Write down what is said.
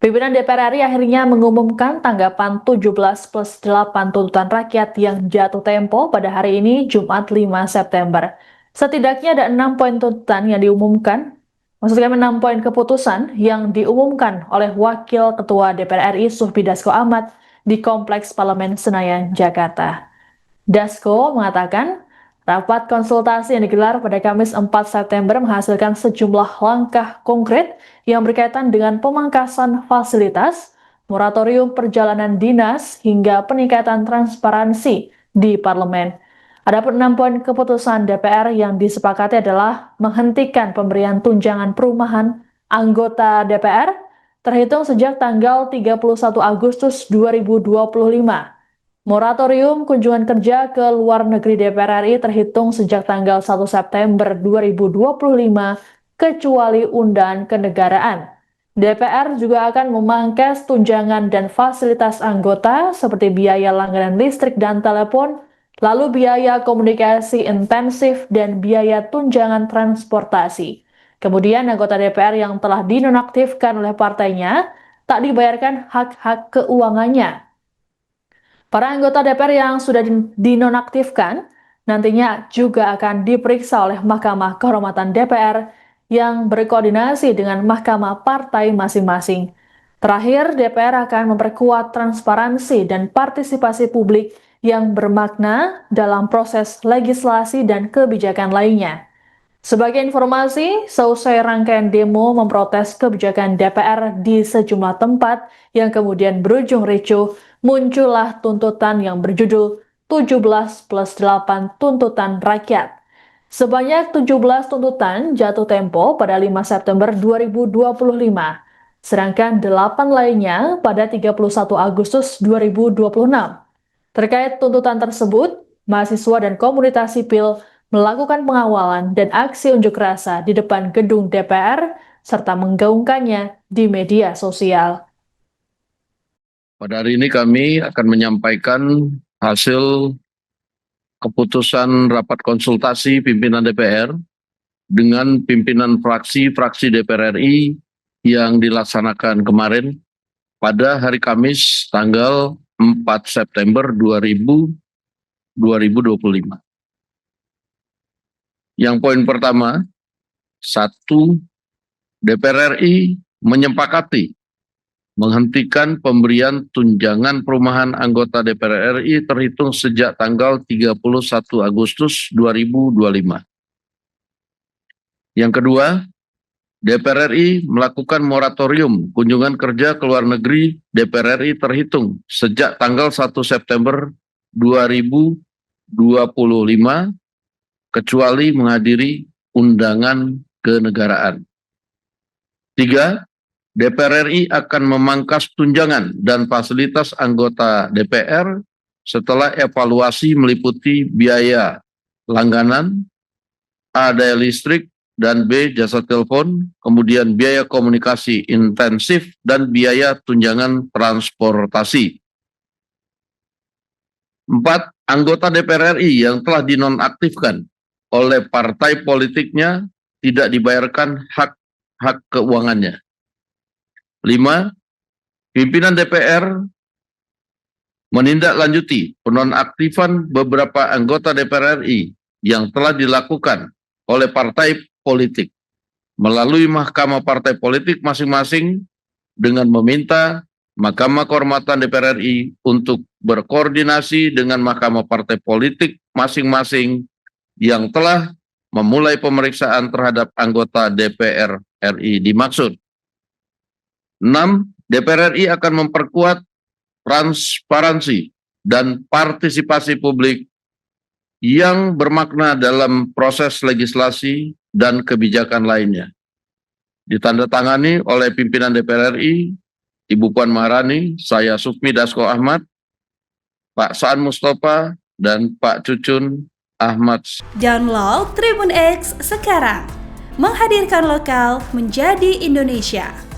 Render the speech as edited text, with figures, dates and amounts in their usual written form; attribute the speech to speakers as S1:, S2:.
S1: Pimpinan DPR RI akhirnya mengumumkan tanggapan 17+8 tuntutan rakyat yang jatuh tempo pada hari ini, Jumat 5 September. Setidaknya ada 6 poin tuntutan yang diumumkan, maksud kami 6 poin keputusan yang diumumkan oleh Wakil Ketua DPR RI Suhbi Dasko Ahmad di Kompleks Parlemen Senayan, Jakarta. Dasko mengatakan, rapat konsultasi yang digelar pada Kamis 4 September menghasilkan sejumlah langkah konkret yang berkaitan dengan pemangkasan fasilitas, moratorium perjalanan dinas, hingga peningkatan transparansi di parlemen. Adapun 6 poin keputusan DPR yang disepakati adalah menghentikan pemberian tunjangan perumahan anggota DPR terhitung sejak tanggal 31 Agustus 2025. Moratorium kunjungan kerja ke luar negeri DPR RI terhitung sejak tanggal 1 September 2025 kecuali undangan kenegaraan. DPR juga akan memangkas tunjangan dan fasilitas anggota seperti biaya langganan listrik dan telepon, lalu biaya komunikasi intensif dan biaya tunjangan transportasi. Kemudian anggota DPR yang telah dinonaktifkan oleh partainya tak dibayarkan hak-hak keuangannya. Para anggota DPR yang sudah dinonaktifkan nantinya juga akan diperiksa oleh Mahkamah Kehormatan DPR yang berkoordinasi dengan Mahkamah Partai masing-masing. Terakhir, DPR akan memperkuat transparansi dan partisipasi publik yang bermakna dalam proses legislasi dan kebijakan lainnya. Sebagai informasi, seusai rangkaian demo memprotes kebijakan DPR di sejumlah tempat yang kemudian berujung ricuh, muncullah tuntutan yang berjudul 17+8 tuntutan rakyat. Sebanyak 17 tuntutan jatuh tempo pada 5 September 2025, sedangkan 8 lainnya pada 31 Agustus 2026. Terkait tuntutan tersebut, mahasiswa dan komunitas sipil melakukan pengawalan dan aksi unjuk rasa di depan gedung DPR serta menggaungkannya di media sosial.
S2: Pada hari ini kami akan menyampaikan hasil keputusan rapat konsultasi pimpinan DPR dengan pimpinan fraksi-fraksi DPR RI yang dilaksanakan kemarin pada hari Kamis tanggal 4 September 2025. Yang poin pertama, 1. DPR RI menyepakati menghentikan pemberian tunjangan perumahan anggota DPR RI terhitung sejak tanggal 31 Agustus 2025. Yang kedua, DPR RI melakukan moratorium kunjungan kerja ke luar negeri DPR RI terhitung sejak tanggal 1 September 2025 kecuali menghadiri undangan kenegaraan. 3. DPR RI akan memangkas tunjangan dan fasilitas anggota DPR setelah evaluasi meliputi biaya langganan, A. daya listrik, dan B. jasa telepon, kemudian biaya komunikasi intensif, dan biaya tunjangan transportasi. 4. Anggota DPR RI yang telah dinonaktifkan oleh partai politiknya tidak dibayarkan hak keuangannya. 5. Pimpinan DPR menindaklanjuti penonaktifan beberapa anggota DPR RI yang telah dilakukan oleh partai politik melalui Mahkamah Partai Politik masing-masing dengan meminta Mahkamah Kehormatan DPR RI untuk berkoordinasi dengan Mahkamah Partai Politik masing-masing yang telah memulai pemeriksaan terhadap anggota DPR RI dimaksud. 6. DPR RI akan memperkuat transparansi dan partisipasi publik yang bermakna dalam proses legislasi dan kebijakan lainnya. Ditandatangani oleh pimpinan DPR RI, Ibu Puan Maharani, saya Suhbi Dasko Ahmad, Pak Saan Mustafa, dan Pak Cucun Ahmad.
S3: Download Tribun X sekarang, menghadirkan lokal menjadi Indonesia.